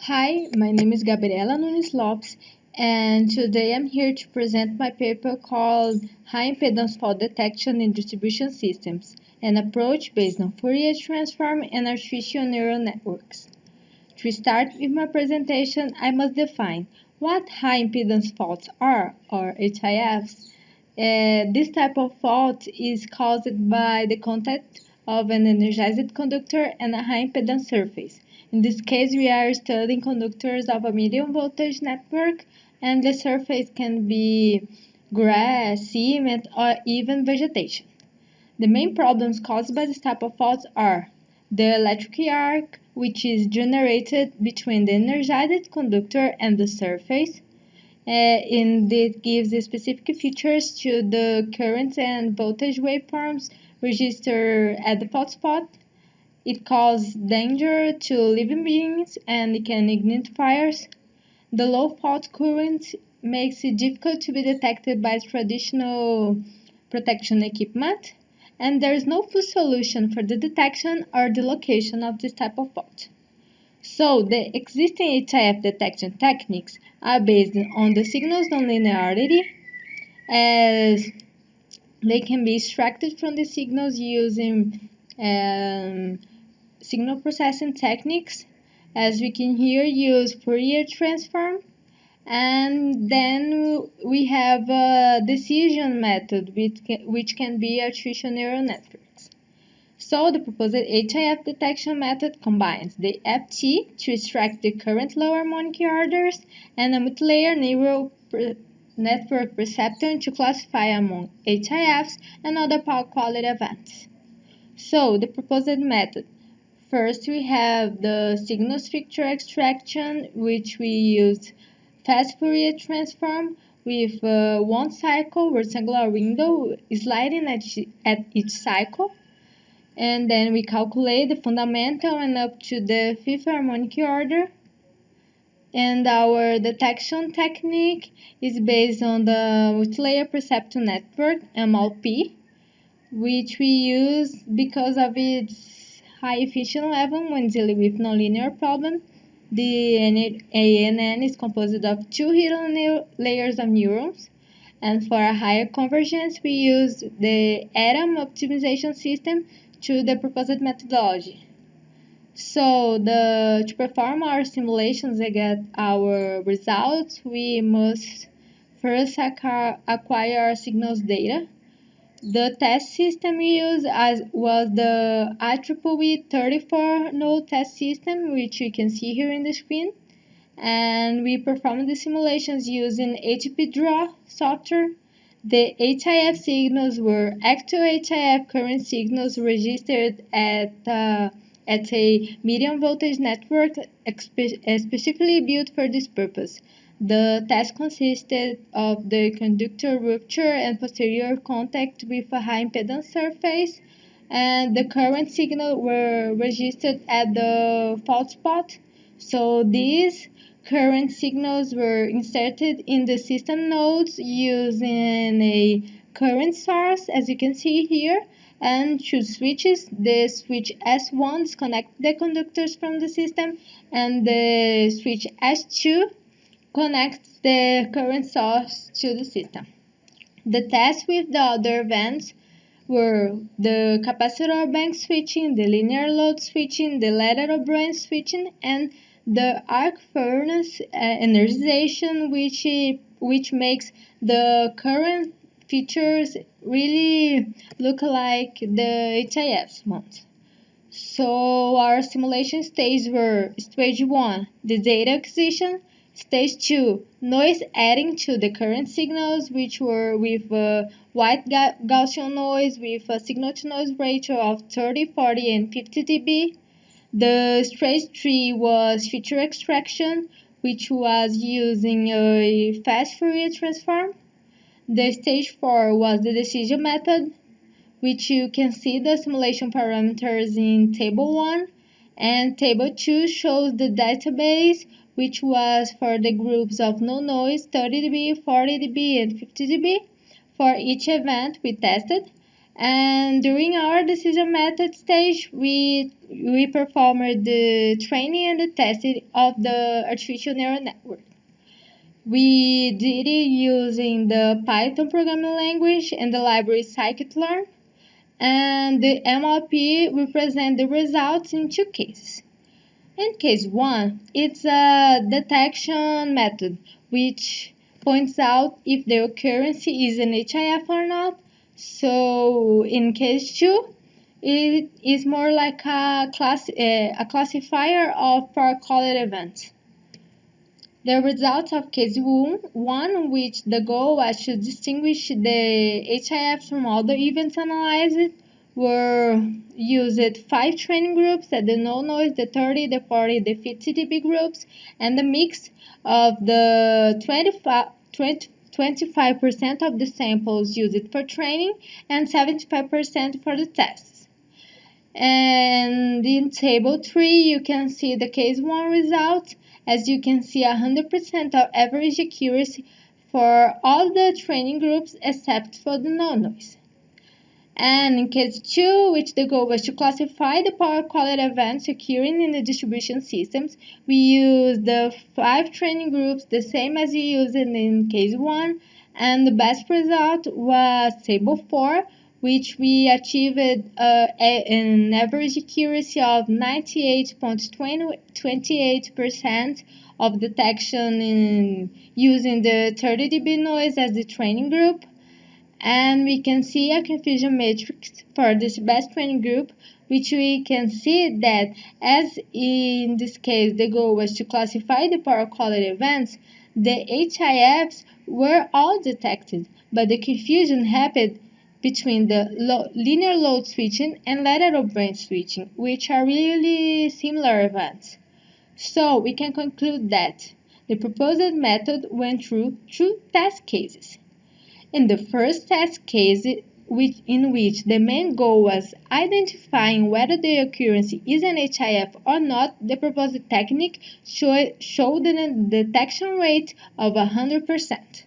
Hi, my name is Gabriela Nunes Lopes, and today I'm here to present my paper called High Impedance Fault Detection in Distribution Systems, an approach based on Fourier transform and artificial neural networks. To start with my presentation, I must define what high impedance faults are, or HIFs. This type of fault is caused by the contact of an energized conductor and a high impedance surface. In this case, we are studying conductors of a medium voltage network, and the surface can be grass, cement, or even vegetation. The main problems caused by this type of faults are the electric arc, which is generated between the energized conductor and the surface, and it gives specific features to the current and voltage waveforms registered at the fault spot. It causes danger to living beings and it can ignite fires. The low fault current makes it difficult to be detected by traditional protection equipment, and there is no full solution for the detection or the location of this type of fault. So, the existing HIF detection techniques are based on the signal's nonlinearity, as they can be extracted from the signals using signal processing techniques, as we can here use Fourier transform. And then we have a decision method, which can be artificial neural networks. So the proposed HIF detection method combines the FT to extract the current low harmonic orders and a multilayer neural network perceptron to classify among HIFs and other power quality events. So the proposed method. First, we have the signal structure extraction, which we use fast Fourier transform with one cycle rectangular window sliding at each cycle. And then we calculate the fundamental and up to the fifth harmonic order. And our detection technique is based on the multilayer perceptron network, MLP, which we use because of its high efficient level when dealing with nonlinear problems. The ANN is composed of two hidden layers of neurons, and for a higher convergence, we use the atom optimization system to the proposed methodology. So, to perform our simulations and get our results, we must first acquire our signals data. The test system we used was the IEEE 34-node test system, which you can see here in the screen. And we performed the simulations using HPDraw software. The HIF signals were actual HIF current signals registered at a medium voltage network specifically built for this purpose. The test consisted of the conductor rupture and posterior contact with a high impedance surface, and the current signal were registered at the fault spot. So these current signals were inserted in the system nodes using a current source, as you can see here, and two switches. The switch S1 disconnects the conductors from the system, and the switch S2 connects the current source to the system. The tests with the other events were the capacitor bank switching, the linear load switching, the lateral branch switching, and the arc furnace energization, which makes the current features really look like the HIF ones. So our simulation stages were stage 1, the data acquisition, stage 2, noise adding to the current signals, which were with white Gaussian noise with a signal-to-noise ratio of 30, 40, and 50 dB. The stage 3 was feature extraction, which was using a fast Fourier transform. The stage 4 was the decision method, which you can see the simulation parameters in Table 1, and Table 2 shows the database, which was for the groups of no noise 30 dB, 40 dB, and 50 dB for each event we tested. And during our decision method stage, we performed the training and the testing of the artificial neural network. We did it using the Python programming language and the library scikit-learn, and the MLP will present the results in two cases. In case 1, it's a detection method, which points out if the occurrence is an HIF or not. So in case 2, it is more like a classifier of per-called events. The results of case 1, which the goal was to distinguish the HIFs from other events analyzed, were used 5 training groups at the no noise, the 30, the 40, the 50 dB groups, and the mix of the 25% of the samples used for training and 75% for the tests. And in table 3, you can see the case 1 results. As you can see, 100% of average accuracy for all the training groups except for the no noise. And in case 2, which the goal was to classify the power quality events occurring in the distribution systems, we used the 5 training groups, the same as we used in case 1, and the best result was table 4, which we achieved an average accuracy of 98.28% of detection using the 30 dB noise as the training group. And we can see a confusion matrix for this best training group, which we can see that as in this case the goal was to classify the power quality events, the HIFs were all detected, but the confusion happened between the linear load switching and lateral branch switching, which are really similar events. So we can conclude that the proposed method went through 2 test cases. In the first test case, in which the main goal was identifying whether the occurrence is an HIF or not, the proposed technique showed a detection rate of 100%.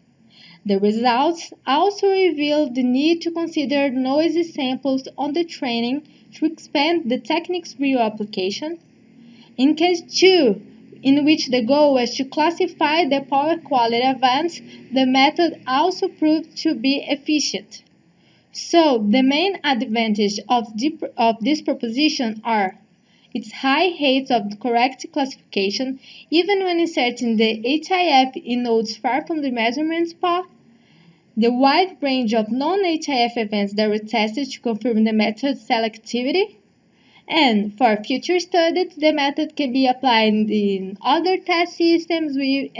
The results also revealed the need to consider noisy samples on the training to expand the technique's real application. In case 2, in which the goal was to classify the power quality events, the method also proved to be efficient. So, the main advantages of this proposition are its high rates of correct classification, even when inserting the HIF in nodes far from the measurement spot, the wide range of non-HIF events that were tested to confirm the method's selectivity, and for future studies, the method can be applied in other test systems with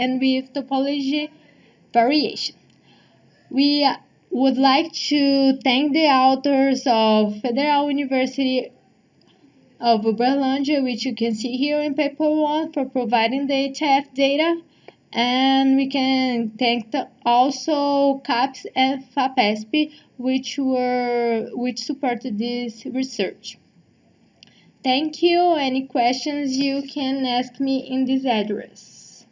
topology variation. We would like to thank the authors of Federal University of Uberlândia, which you can see here in paper 1, for providing the HIF data. And we can thank also CAPES and FAPESP, which supported this research. Thank you. Any questions you can ask me in this address.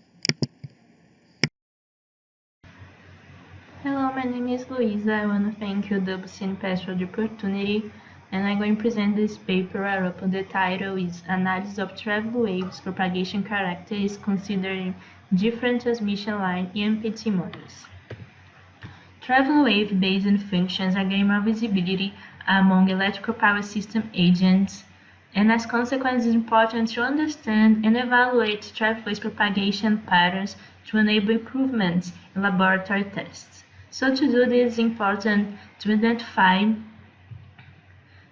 Hello, my name is Luisa. I want to thank you, WCNPS, for the opportunity, and I'm going to present this paper whereupon the title is Analysis of Travel Waves Propagation Characteristics Considering Different Transmission Line EMPT Models. Travel wave-based functions are gaining more visibility among electrical power system agents, and as a consequence, it's important to understand and evaluate travel wave propagation patterns to enable improvements in laboratory tests. So to do this, it's important to identify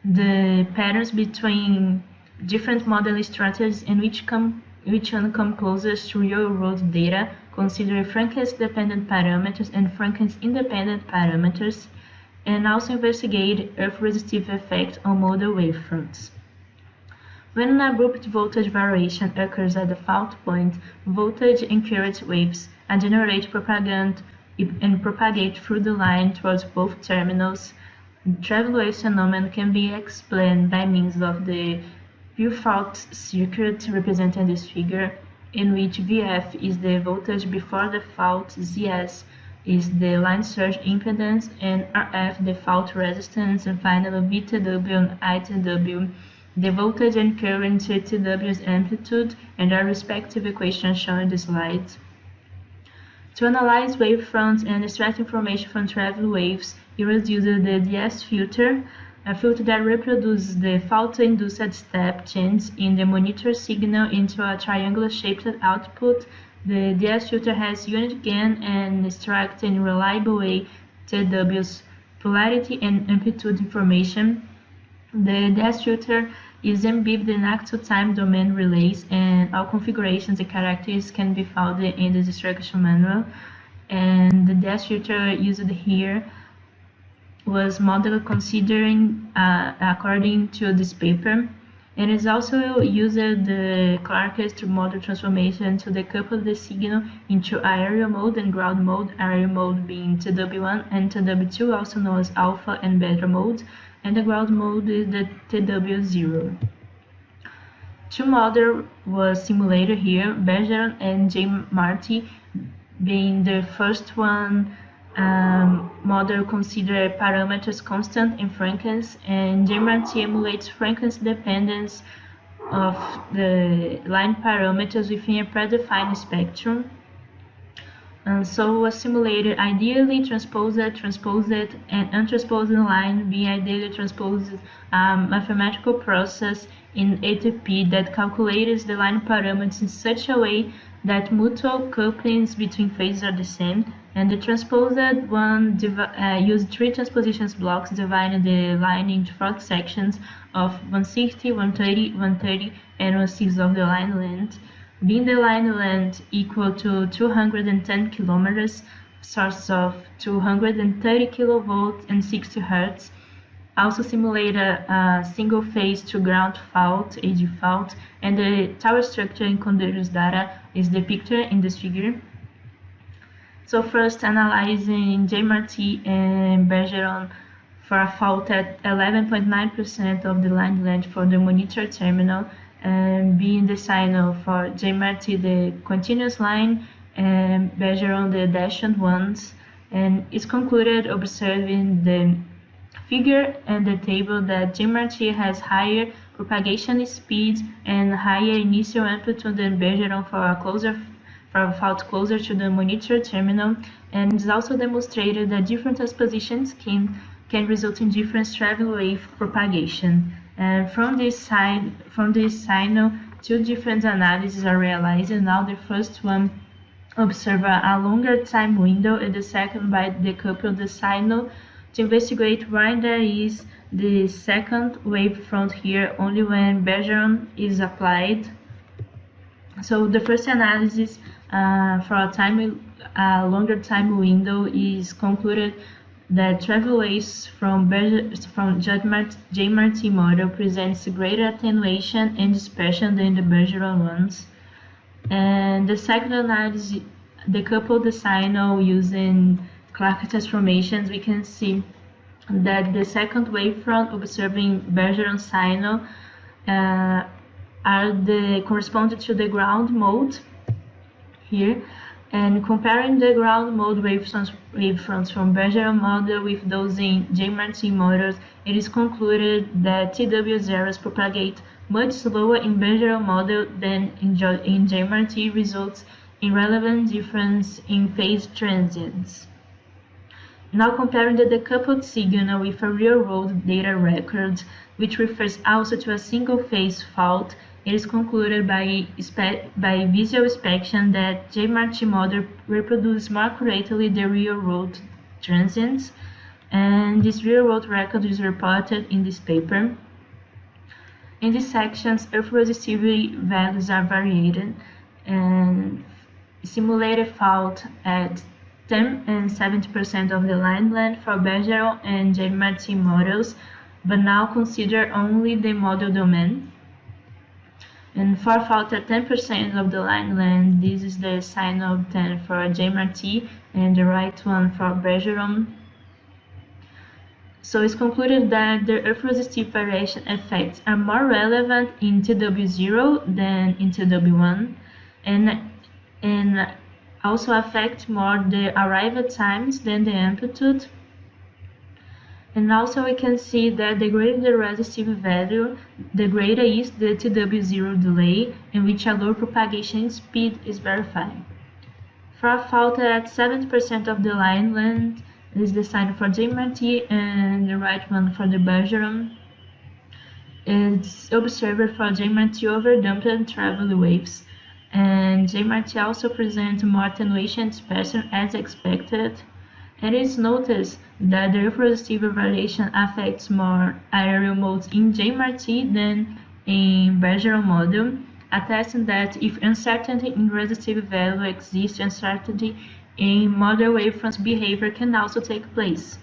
the patterns between different model strategies and which one come closest to real-world data, considering frequency-dependent parameters and frequency-independent parameters, and also investigate earth-resistive effect on model wavefronts. When an abrupt voltage variation occurs at the fault point, voltage and current waves are generated and propagate through the line towards both terminals. Travel wave phenomenon can be explained by means of the pure fault circuit represented in this figure, in which Vf is the voltage before the fault, Zs is the line surge impedance, and RF the fault resistance, and finally VTW and ITW the voltage and current, TW's amplitude, and our respective equations shown in the slides. To analyze wavefronts and extract information from travel waves, you will use the DS filter, a filter that reproduces the fault-induced step change in the monitor signal into a triangular-shaped output. The DS filter has unit gain and extracts in a reliable way TW's polarity and amplitude information. The DS filter is embedded in actual time domain relays, and all configurations and characteristics can be found in the instruction manual. And the DS filter used here was modeled considering according to this paper, and is also used the Clark's model transformation to decouple the signal into aerial mode and ground mode, aerial mode being TW1 and TW2, also known as alpha and beta modes, and the ground mode is the TW0. Two models was simulated here, Bergeron and J. Marty, being the first one model consider parameters constant in Franken's, and J. Marty emulates Franken's dependence of the line parameters within a predefined spectrum. So a simulated ideally transposed, and untransposed line being ideally transposed mathematical process in ATP that calculates the line parameters in such a way that mutual couplings between phases are the same, and the transposed one used three transpositions blocks dividing the line into four sections of 160, 130, 130, and 1/6 of the line length, being the line length equal to 210 kilometers, source of 230 kilovolts and 60 hertz. Also simulate a single phase to ground fault, AG fault, and the tower structure in conductors data is depicted in this figure. So first, analyzing J. Marty and Bergeron for a fault at 11.9% of the line length for the monitor terminal, and being the signal for J. Marty the continuous line and Bergeron the dashed ones, and it's concluded observing the figure and the table that J. Marty has higher propagation speed and higher initial amplitude than Bergeron for a fault closer to the monitor terminal, and it's also demonstrated that different exposition scheme can result in different travel wave propagation. And from this signal, two different analyses are realized. Now the first one observe a longer time window, and the second by decouple the signal to investigate why there is the second wavefront here only when Bergeron is applied. So the first analysis for a longer time window is concluded that travel waves from J. Marty model presents greater attenuation and dispersion than the Bergeron ones. And the second analysis decoupled the signal using Clark transformations. We can see that the second wavefront observing Bergeron signal corresponded to the ground mode here. And comparing the ground mode wavefronts from Bergeron model with those in J. Marty models, it is concluded that TW0s propagate much slower in Bergeron model than in J. Marty, results in relevant difference in phase transients. Now comparing the decoupled signal with a real-world data record, which refers also to a single-phase fault, it is concluded by visual inspection that J. Marty model reproduces more accurately the real-world transients, and this real-world record is reported in this paper. In these sections, earth resistivity values are varied, and simulated fault at 10 and 70% of the line length for Bergeron and J. Marty models, but now consider only the model domain. And for fault at 10% of the line length, this is the sign of 10 for J. Marty and the right one for Bergeron. So it's concluded that the earth resistive variation effects are more relevant in TW0 than in TW1, and also affect more the arrival times than the amplitude. And also we can see that the greater the resistive value, the greater is the TW0 delay, in which a low propagation speed is verified. For a fault at 70% of the line length is the sign for JMRT and the right one for the Bergeron. It's observed for JMRT overdamped travel waves, and JMRT also presents more attenuation dispersion as expected. And it's noticed that the resistive variation affects more aerial modes in JMRT than in Bergeron model, attesting that if uncertainty in resistive value exists, uncertainty in model wavefront's behavior can also take place.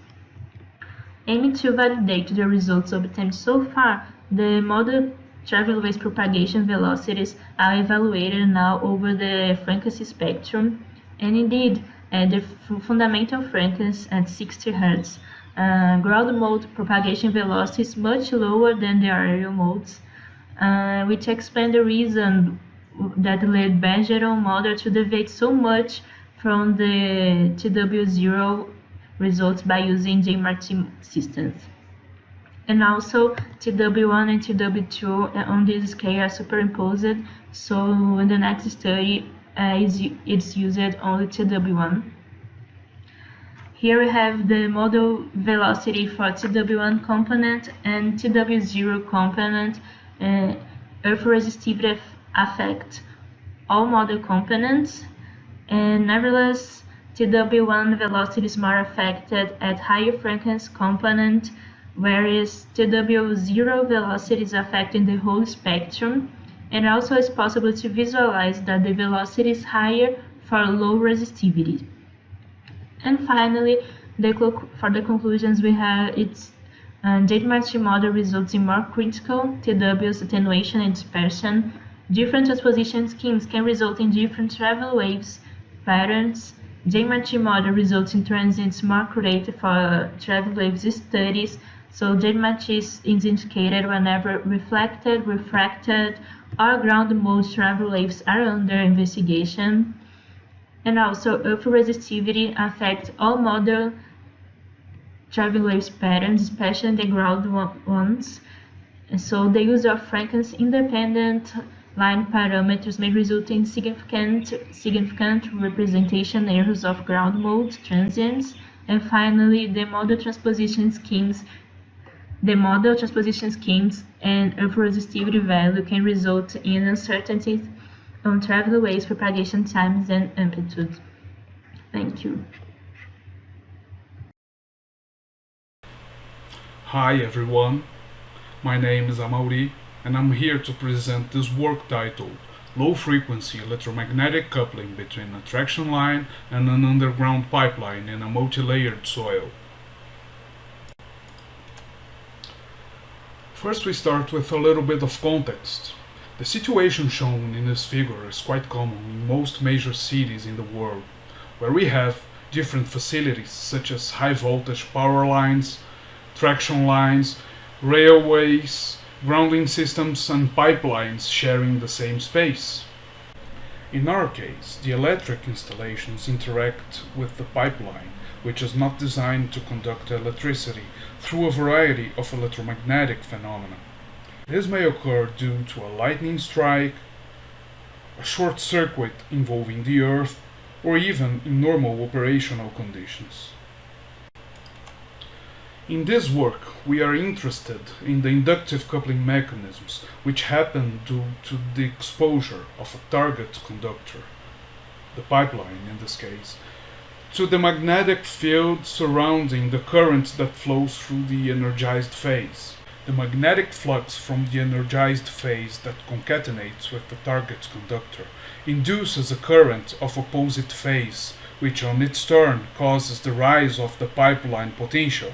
Aiming to validate the results obtained so far, the model travel wave propagation velocities are evaluated now over the frequency spectrum, and indeed, the fundamental frequency at 60 Hz. Ground mode propagation velocity is much lower than the aerial modes, which explain the reason that led Bergeron model to deviate so much from the TW0 results by using JMRT systems. And also TW1 and TW2 on this scale are superimposed, so in the next study it's used only TW1. Here we have the model velocity for TW1 component and TW0 component. Earth resistivity affect all model components, and nevertheless TW1 velocity is more affected at higher frequency component, whereas TW0 velocity is affecting the whole spectrum. And also it's possible to visualize that the velocity is higher for low resistivity. And finally, for the conclusions we have, it's JMRT model results in more critical TW's attenuation and dispersion. Different transposition schemes can result in different travel waves patterns. JMRT model results in transients more accurate for travel waves studies, so JMRT is indicated whenever reflected, refracted, or ground mode travel waves are under investigation. And also, Earth resistivity affects all model travel waves patterns, especially the ground ones. And so the use of frequency-independent line parameters may result in significant representation errors of ground mode transients. And finally, the model transposition schemes and Earth resistivity value can result in uncertainties on travel waves propagation times and amplitude. Thank you. Hi everyone, my name is Amaury and I'm here to present this work titled Low Frequency Electromagnetic Coupling Between a Traction Line and an Underground Pipeline in a Multi-Layered Soil. First we start with a little bit of context. The situation shown in this figure is quite common in most major cities in the world, where we have different facilities such as high voltage power lines, traction lines, railways, grounding systems and pipelines sharing the same space. In our case, the electric installations interact with the pipeline, which is not designed to conduct electricity through a variety of electromagnetic phenomena. This may occur due to a lightning strike, a short circuit involving the earth, or even in normal operational conditions. In this work, we are interested in the inductive coupling mechanisms which happen due to the exposure of a target conductor, the pipeline in this case, to the magnetic field surrounding the current that flows through the energized phase. The magnetic flux from the energized phase that concatenates with the target conductor induces a current of opposite phase, which on its turn causes the rise of the pipeline potential.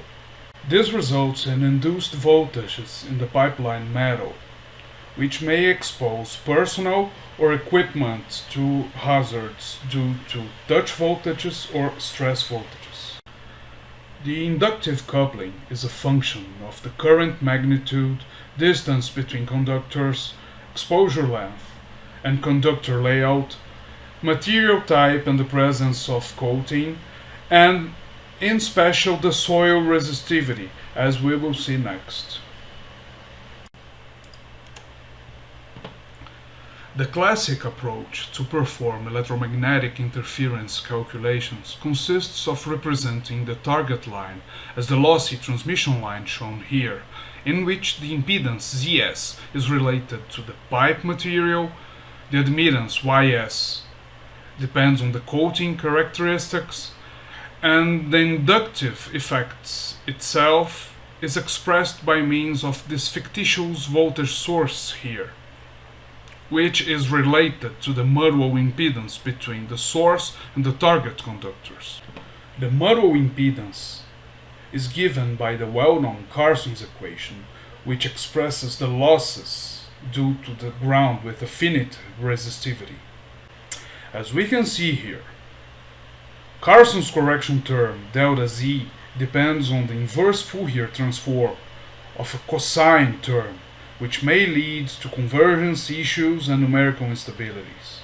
This results in induced voltages in the pipeline metal, which may expose personnel or equipment to hazards due to touch voltages or stress voltages. The inductive coupling is a function of the current magnitude, distance between conductors, exposure length, and conductor layout, material type and the presence of coating, and in special the soil resistivity, as we will see next. The classic approach to perform electromagnetic interference calculations consists of representing the target line as the lossy transmission line shown here, in which the impedance Zs is related to the pipe material, the admittance Ys depends on the coating characteristics, and the inductive effects itself is expressed by means of this fictitious voltage source here, which is related to the mutual impedance between the source and the target conductors. The mutual impedance is given by the well-known Carson's equation, which expresses the losses due to the ground with affinity resistivity. As we can see here, Carson's correction term, delta Z, depends on the inverse Fourier transform of a cosine term, which may lead to convergence issues and numerical instabilities.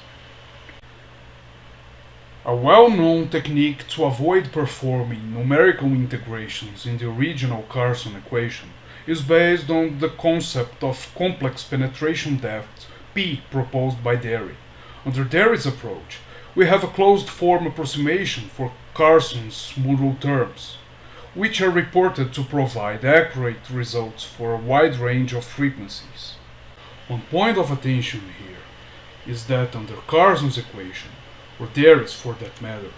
A well-known technique to avoid performing numerical integrations in the original Carson equation is based on the concept of complex penetration depth P proposed by Derry. Under Derry's approach, we have a closed-form approximation for Carson's mutual terms, which are reported to provide accurate results for a wide range of frequencies. One point of attention here is that under Carson's equation, or Derry's for that matter,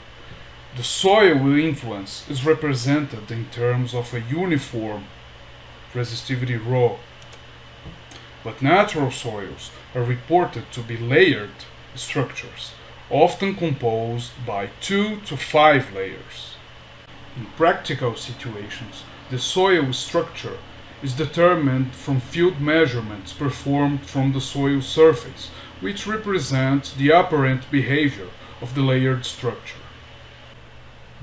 the soil influence is represented in terms of a uniform resistivity ρ, but natural soils are reported to be layered structures, often composed by 2 to 5 layers. In practical situations, the soil structure is determined from field measurements performed from the soil surface, which represent the apparent behavior of the layered structure.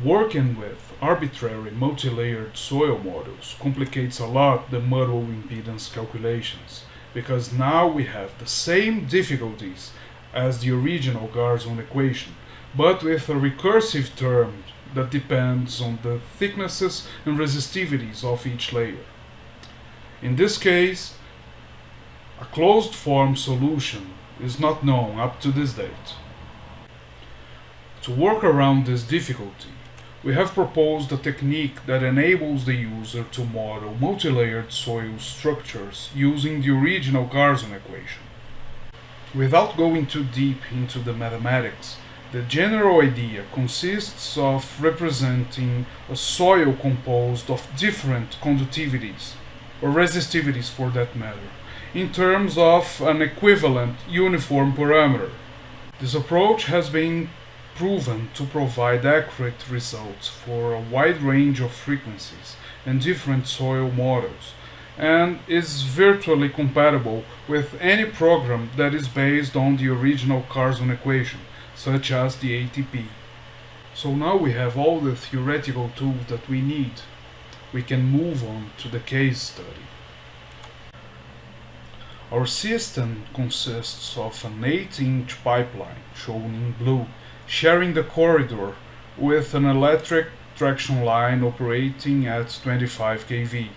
Working with arbitrary multi-layered soil models complicates a lot the mutual impedance calculations, because now we have the same difficulties as the original Garzon equation, but with a recursive term that depends on the thicknesses and resistivities of each layer. In this case, a closed-form solution is not known up to this date. To work around this difficulty, we have proposed a technique that enables the user to model multi-layered soil structures using the original Garzon equation. Without going too deep into the mathematics, the general idea consists of representing a soil composed of different conductivities, or resistivities for that matter, in terms of an equivalent uniform parameter. This approach has been proven to provide accurate results for a wide range of frequencies and different soil models, and is virtually compatible with any program that is based on the original Carzon equation, such as the ATP. So now we have all the theoretical tools that we need. We can move on to the case study. Our system consists of an 8-inch pipeline, shown in blue, sharing the corridor with an electric traction line operating at 25 kV.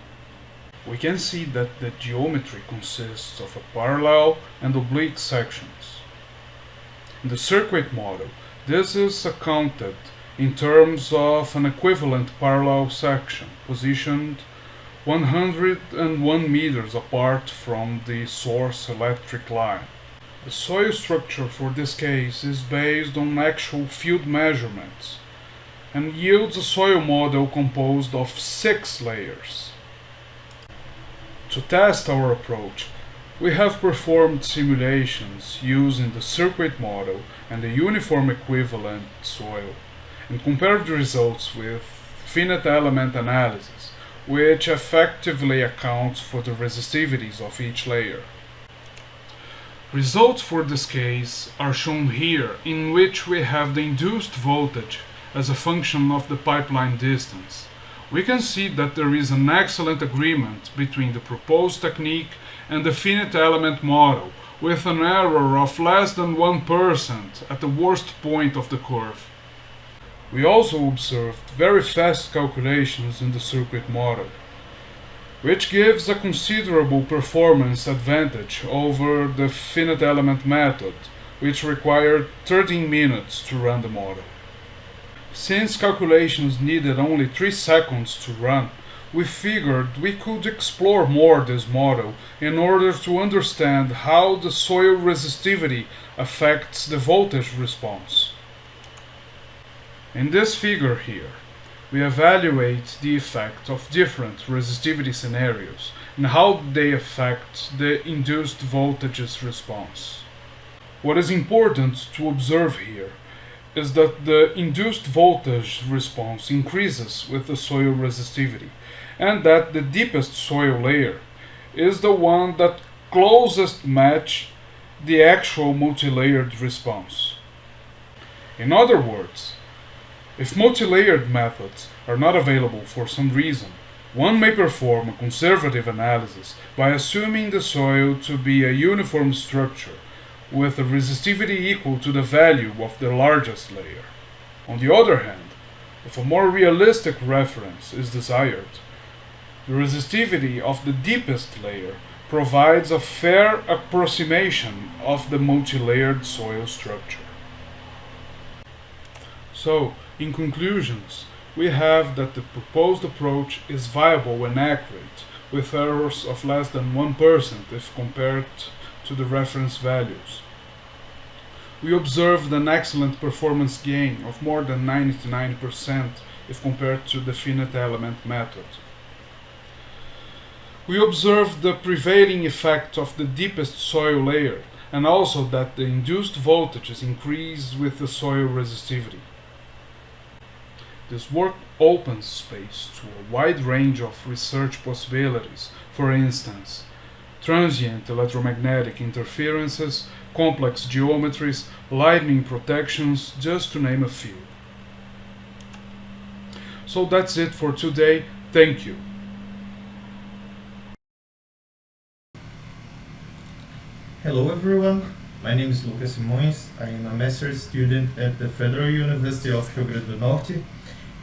We can see that the geometry consists of a parallel and oblique sections. In the circuit model, this is accounted in terms of an equivalent parallel section positioned 101 meters apart from the source electric line. The soil structure for this case is based on actual field measurements and yields a soil model composed of 6 layers. To test our approach, we have performed simulations using the circuit model and the uniform equivalent soil, and compared the results with finite element analysis, which effectively accounts for the resistivities of each layer. Results for this case are shown here, in which we have the induced voltage as a function of the pipeline distance. We can see that there is an excellent agreement between the proposed technique and the finite element model, with an error of less than 1% at the worst point of the curve. We also observed very fast calculations in the circuit model, which gives a considerable performance advantage over the finite element method, which required 13 minutes to run the model. Since calculations needed only 3 seconds to run, we figured we could explore more this model in order to understand how the soil resistivity affects the voltage response. In this figure here, we evaluate the effect of different resistivity scenarios and how they affect the induced voltage's response. What is important to observe here is that the induced voltage response increases with the soil resistivity, and that the deepest soil layer is the one that closest match the actual multilayered response. In other words, if multilayered methods are not available for some reason, one may perform a conservative analysis by assuming the soil to be a uniform structure with a resistivity equal to the value of the largest layer. On the other hand, if a more realistic reference is desired, the resistivity of the deepest layer provides a fair approximation of the multilayered soil structure. So, in conclusions, we have that the proposed approach is viable and accurate, with errors of less than 1% if compared to the reference values. We observed an excellent performance gain of more than 99% if compared to the finite element method. We observed the prevailing effect of the deepest soil layer, and also that the induced voltages increase with the soil resistivity. This work opens space to a wide range of research possibilities, for instance, transient electromagnetic interferences, complex geometries, lightning protections, just to name a few. So that's it for today. Thank you. Hello everyone, my name is Lucas Simões. I am a master's student at the Federal University of Rio Grande do Norte,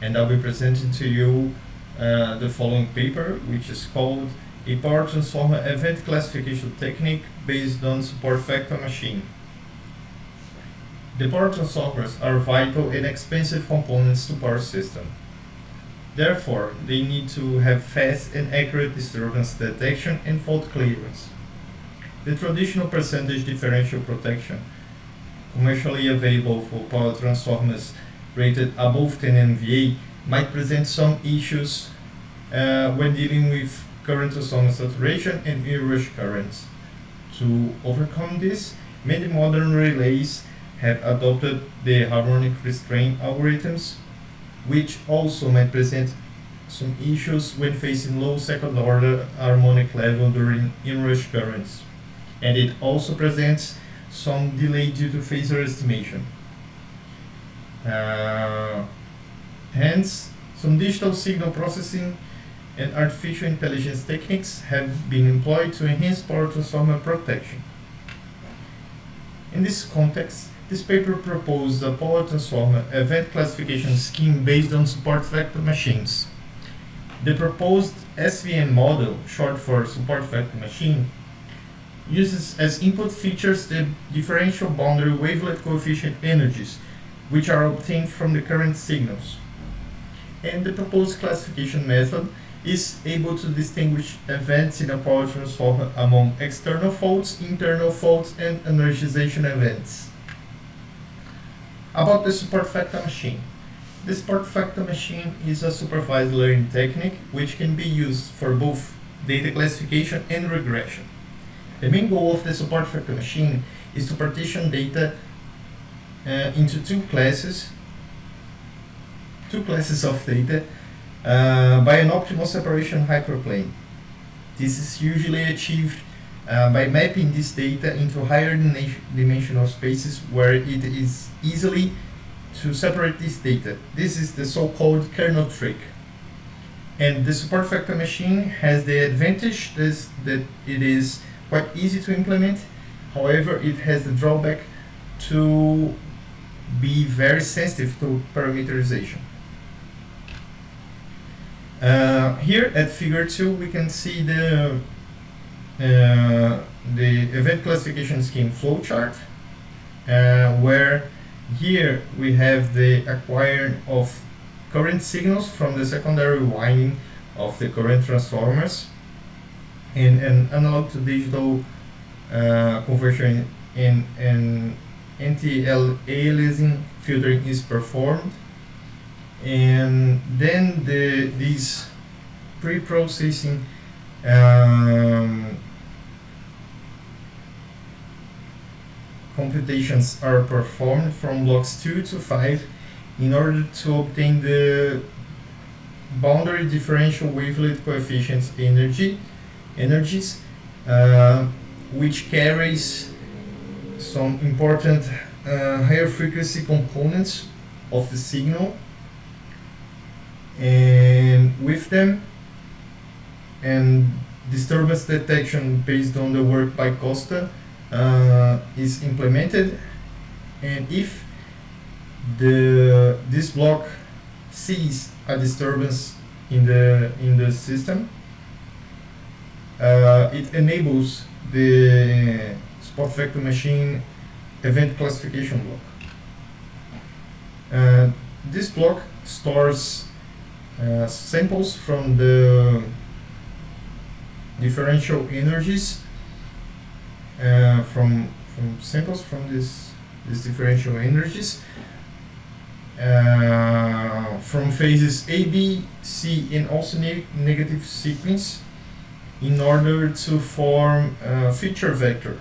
and I'll be presenting to you the following paper, which is called A Power Transformer Event Classification Technique Based on Support Factor Machine. The power transformers are vital and expensive components to power system. Therefore, they need to have fast and accurate disturbance detection and fault clearance. The traditional percentage differential protection, commercially available for power transformers rated above 10 MVA, might present some issues when dealing with current transformer saturation and inrush currents. To overcome this, many modern relays have adopted the harmonic restraint algorithms, which also might present some issues when facing low second order harmonic level during inrush currents. And it also presents some delay due to phasor estimation. Hence, some digital signal processing and artificial intelligence techniques have been employed to enhance power transformer protection. In this context, this paper proposed a power transformer event classification scheme based on support factor machines. The proposed SVM model, short for support factor machine, uses as input features the differential boundary wavelet coefficient energies, which are obtained from the current signals. And the proposed classification method is able to distinguish events in a power transformer among external faults, internal faults, and energization events. About the support factor machine. The support factor machine is a supervised learning technique which can be used for both data classification and regression. The main goal of the support factor machine is to partition data into two classes of data by an optimal separation hyperplane. This is usually achieved by mapping this data into higher dimensional spaces where it is easily to separate this data. This is the so-called kernel trick. And the support factor machine has the advantage that it is quite easy to implement However, it has the drawback to be very sensitive to parameterization. Here at figure 2 we can see the event classification scheme flowchart, where here we have the acquiring of current signals from the secondary winding of the current transformers, and an analog to digital conversion in an anti-aliasing filtering is performed, and then these pre-processing computations are performed from blocks 2 to 5 in order to obtain the boundary differential wavelet coefficients energies, which carries some important higher frequency components of the signal, and with them and disturbance detection based on the work by Costa is implemented, and if this block sees a disturbance in the system, it enables the spot vector machine event classification block. This block stores samples from the differential energies, from samples from this differential energies from phases A, B, C, and also negative sequence, in order to form a feature vector.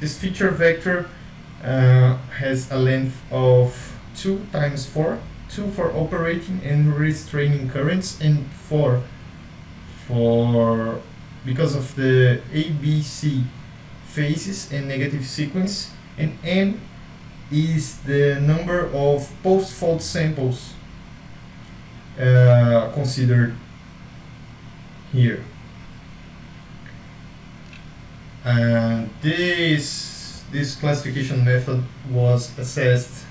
This feature vector has a length of 2 times 4, 2 for operating and restraining currents, and 4 for, because of the A, B, C phases and negative sequence, and N is the number of post-fault samples considered here. And this classification method was assessed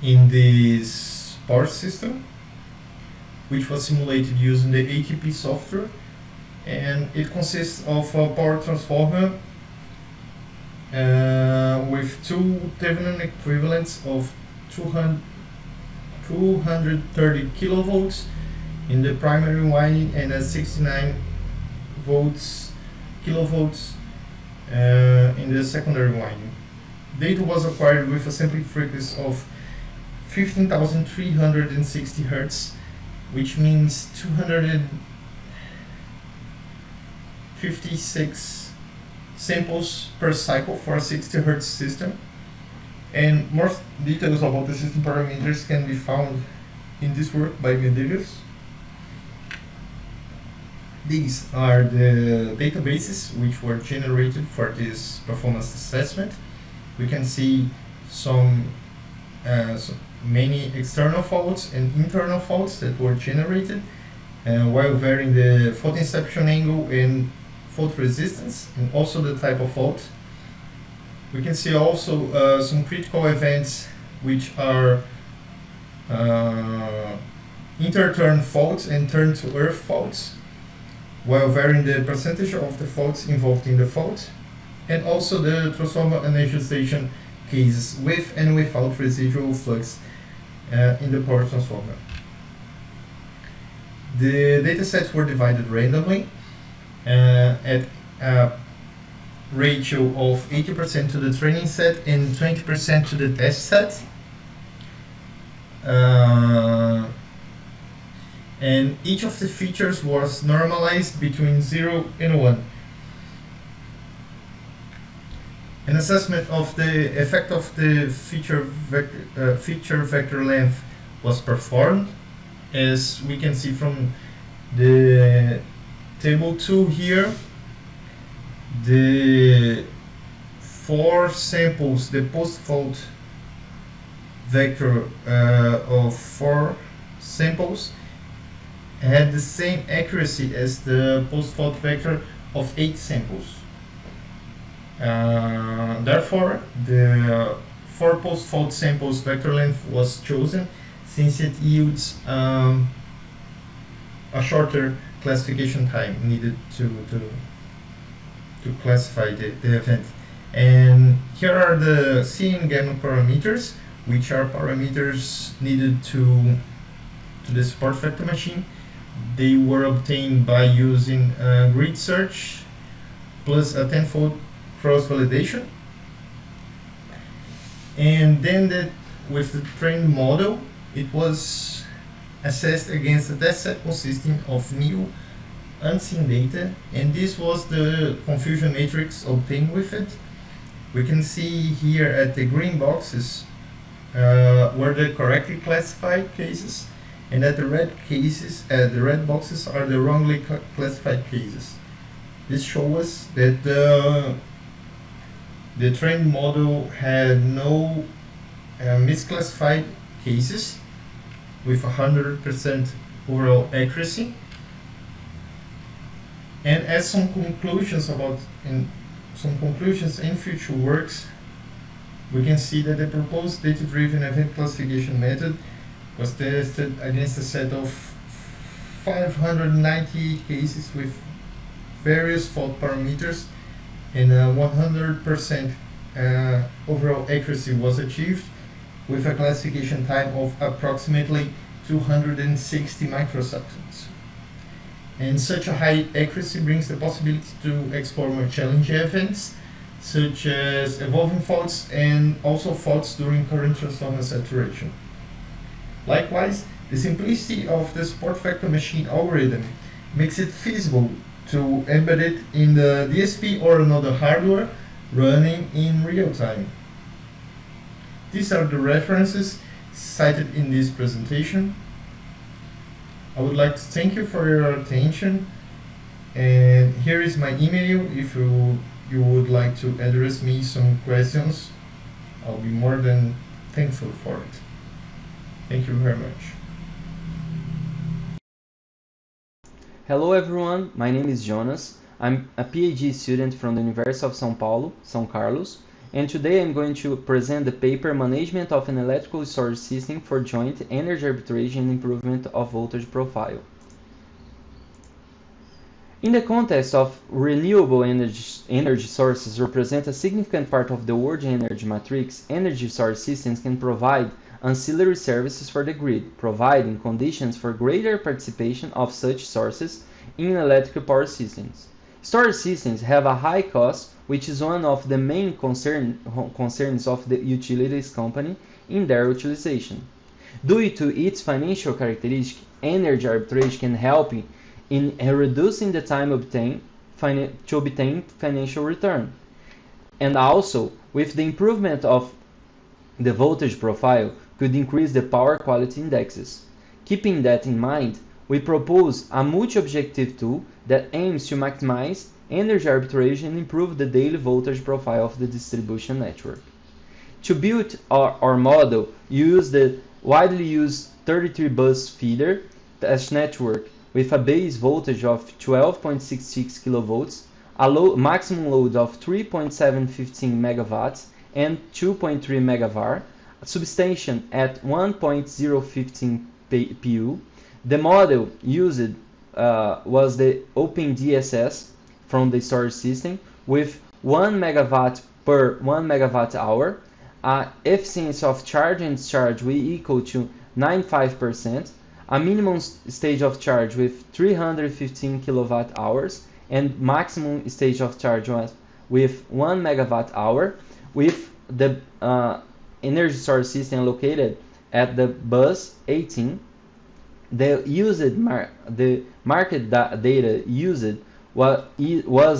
in this power system, which was simulated using the ATP software, and it consists of a power transformer with 2 Thevenin equivalents of 230 kilovolts in the primary winding and a 69 kilovolts in the secondary winding. Data was acquired with a sampling frequency of 15,360 Hz, which means 256 samples per cycle for a 60 Hz system. And more details about the system parameters can be found in this work by Medeiros. These are the databases which were generated for this performance assessment. We can see many external faults and internal faults that were generated while varying the fault inception angle and fault resistance, and also the type of fault. We can see also some critical events which are inter-turn faults and turn-to-earth faults, while varying the percentage of the faults involved in the fault, and also the transformer energization cases with and without residual flux in the power transformer. The datasets were divided randomly at a ratio of 80% to the training set and 20% to the test set. And each of the features was normalized between 0 and 1. An assessment of the effect of the feature vector length was performed, as we can see from the table 2 here. The 4 samples, the post-fault vector of 4 samples had the same accuracy as the post-fault vector of 8 samples. Therefore, the 4 post-fault samples vector length was chosen since it yields a shorter classification time needed to classify the event. And here are the C and gamma parameters, which are parameters needed to the support vector machine. They were obtained by using grid search plus a tenfold cross-validation. And then with the trained model, it was assessed against a test set consisting of new unseen data, and this was the confusion matrix obtained with it. We can see here at the green boxes were the correctly classified cases, and at the red boxes are the wrongly classified cases. This shows us that the trained model had no misclassified cases with 100% overall accuracy. And as some conclusions in future works, we can see that the proposed data-driven event classification method was tested against a set of 598 cases with various fault parameters, and 100% overall accuracy was achieved with a classification time of approximately 260 microseconds. And such a high accuracy brings the possibility to explore more challenging events, such as evolving faults and also faults during current transformer saturation. Likewise, the simplicity of the support vector machine algorithm makes it feasible to embed it in the DSP or another hardware running in real time. These are the references cited in this presentation. I would like to thank you for your attention, and here is my email. If you would like to address me some questions, I'll be more than thankful for it. Thank you very much. Hello everyone, my name is Jonas. I'm a PhD student from the University of São Paulo, São Carlos, and today I'm going to present the paper Management of an Electrical Storage System for Joint Energy Arbitration and Improvement of Voltage Profile. In the context of renewable energy sources represent a significant part of the world energy matrix, energy storage systems can provide ancillary services for the grid, providing conditions for greater participation of such sources in electric power systems. Storage systems have a high cost, which is one of the main concerns of the utilities company in their utilization. Due to its financial characteristic, energy arbitrage can help in reducing the time to obtain financial return. And also, with the improvement of the voltage profile, could increase the power quality indexes. Keeping that in mind, we propose a multi-objective tool that aims to maximize energy arbitration and improve the daily voltage profile of the distribution network. To build our model, use the widely used 33-bus feeder test network with a base voltage of 12.66 kV, a maximum load of 3.715 MW and 2.3 MVAR, a substation at 1.015 pu. The model used was the OpenDSS from the storage system with 1 MW per 1 MWh, efficiency of charge and discharge will equal to 95%, a minimum stage of charge with 315 kWh, and maximum stage of charge with 1 MWh, with the energy storage system located at the bus 18. The market data used was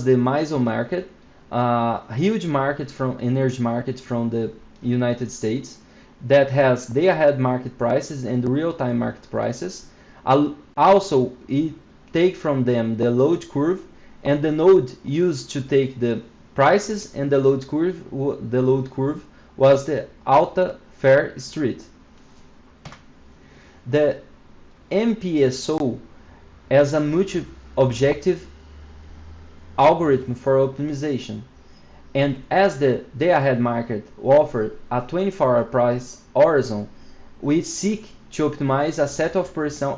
the MISO market, a huge market from energy market from the United States that has day-ahead market prices and real-time market prices. Also, it take from them the load curve, and the node used to take the prices and the load curve was the Alta Fair Street. The MPSO as a multi-objective algorithm for optimization. And as the day-ahead market offered a 24-hour price horizon, we seek to optimize a set of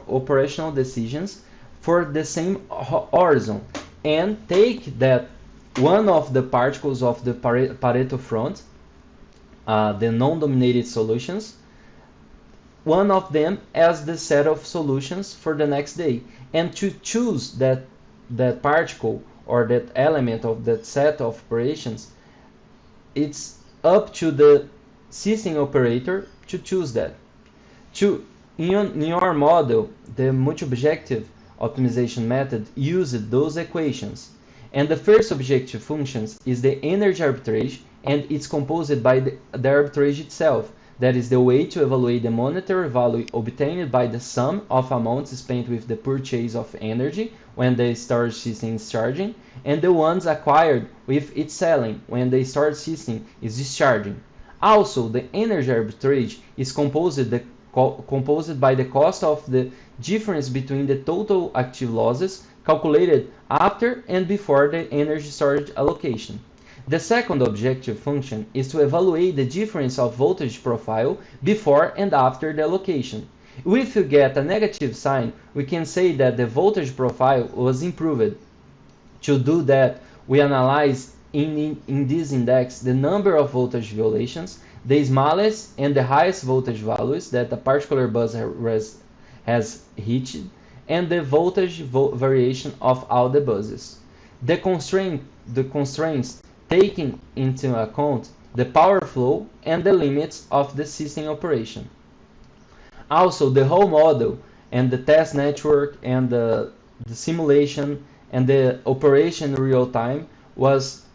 operational decisions for the same horizon and take that one of the particles of the Pareto front, the non-dominated solutions, one of them as the set of solutions for the next day, and to choose that particle or that element of that set of operations, it's up to the system operator to choose that. In your model, the multi-objective optimization method used those equations, and the first objective function is the energy arbitrage, and it's composed by the arbitrage itself. That is the way to evaluate the monetary value obtained by the sum of amounts spent with the purchase of energy when the storage system is charging, and the ones acquired with its selling when the storage system is discharging. Also, the energy arbitrage is composed by the cost of the difference between the total active losses calculated after and before the energy storage allocation. The second objective function is to evaluate the difference of voltage profile before and after the allocation. If you get a negative sign, we can say that the voltage profile was improved. To do that, we analyze in this index the number of voltage violations, the smallest and the highest voltage values that a particular bus has hit, and the voltage variation of all the buses. The constraints taking into account the power flow and the limits of the system operation. Also, the whole model and the test network and the simulation and the operation in real time was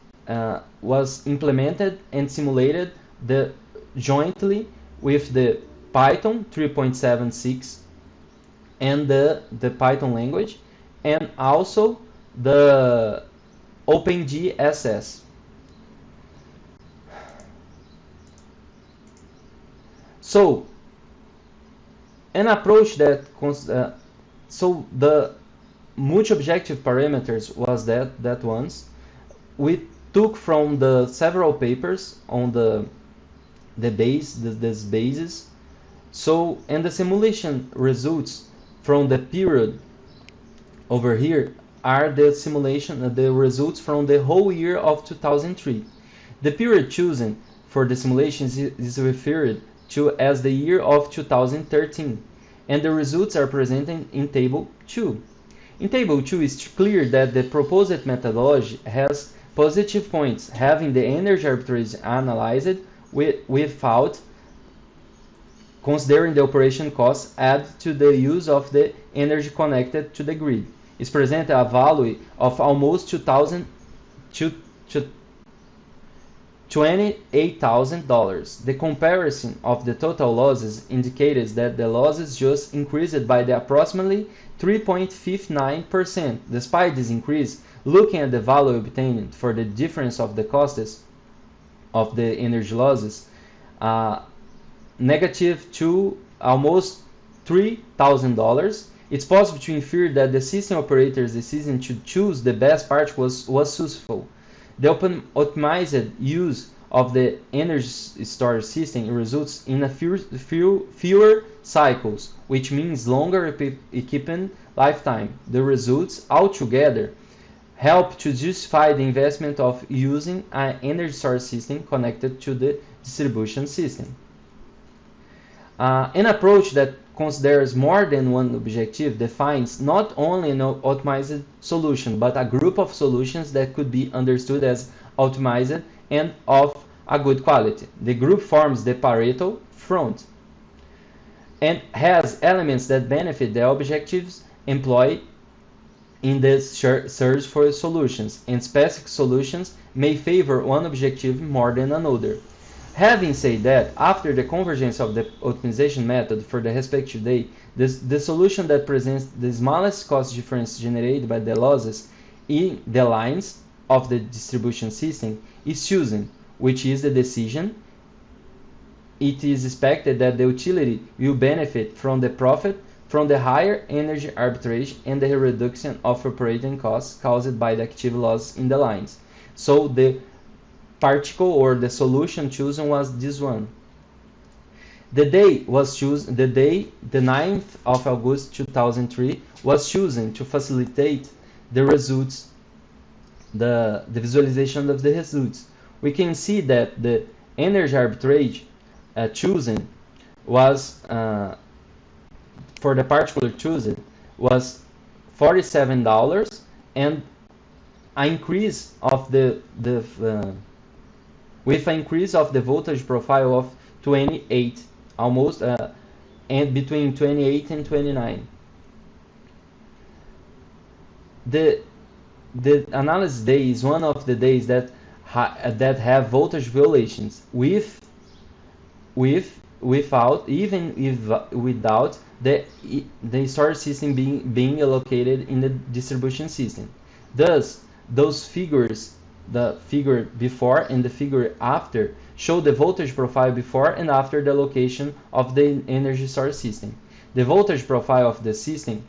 implemented and simulated jointly with the Python 3.76 and the Python language, and also the OpenGSS. So, an approach that so the multi-objective parameters was that ones we took from the several papers on this basis. So, and the simulation results from the period over here are the results from the whole year of 2003. The period chosen for the simulations is referred to as the year of 2013, and the results are presented in Table 2. In Table 2, it's clear that the proposed methodology has positive points, having the energy arbitrage analyzed without considering the operation costs added to the use of the energy connected to the grid. It's presented a value of almost $28,000. The comparison of the total losses indicates that the losses just increased by the approximately 3.59%. Despite this increase, looking at the value obtained for the difference of the costs of the energy losses, negative to almost $3,000, it's possible to infer that the system operator's decision to choose the best part was successful. The optimized use of the energy storage system results in fewer cycles, which means longer equipment lifetime. The results altogether help to justify the investment of using an energy storage system connected to the distribution system. An approach that considers more than one objective defines not only an optimized solution, but a group of solutions that could be understood as optimized and of a good quality. The group forms the Pareto front and has elements that benefit the objectives employed in the search for solutions, and specific solutions may favor one objective more than another. Having said that, after the convergence of the optimization method for the respective day, the solution that presents the smallest cost difference generated by the losses in the lines of the distribution system is chosen, which is the decision. It is expected that the utility will benefit from the profit from the higher energy arbitrage and the reduction of operating costs caused by the active loss in the lines. So the particle or the solution chosen was this one. The day was chosen. The 9th of August 2003 was chosen to facilitate the results, the visualization of the results. We can see that the energy arbitrage chosen was for the particular chosen was $47 and an increase of with an increase of the voltage profile of 28, almost and between 28 and 29. The analysis day is one of the days that have voltage violations without the storage system being allocated in the distribution system. Thus, those figures, the figure before and the figure after, show the voltage profile before and after the allocation of the energy storage system. The voltage profile of the system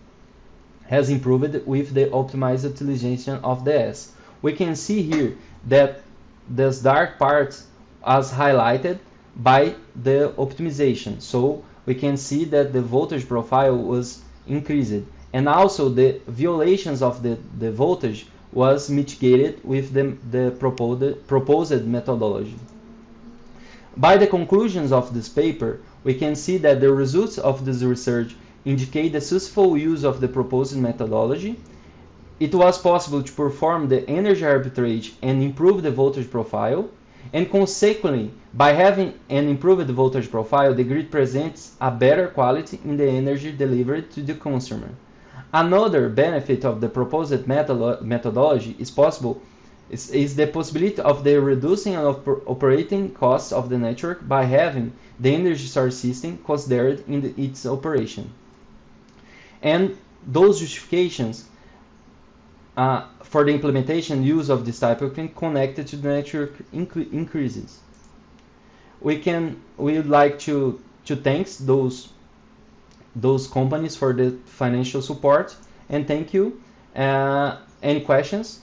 has improved with the optimized utilization of the S. We can see here that this dark part is highlighted by the optimization. So we can see that the voltage profile was increased, and also the violations of the voltage was mitigated with the proposed methodology. By the conclusions of this paper, we can see that the results of this research indicate the successful use of the proposed methodology. It was possible to perform the energy arbitrage and improve the voltage profile, and consequently, by having an improved voltage profile, the grid presents a better quality in the energy delivered to the consumer. Another benefit of the proposed methodology is the possibility of the reducing of operating costs of the network by having the energy storage system considered in its operation. And those justifications for the implementation use of this type of thing connected to the network increases. We would like to thank those companies for the financial support, and thank you. Any questions?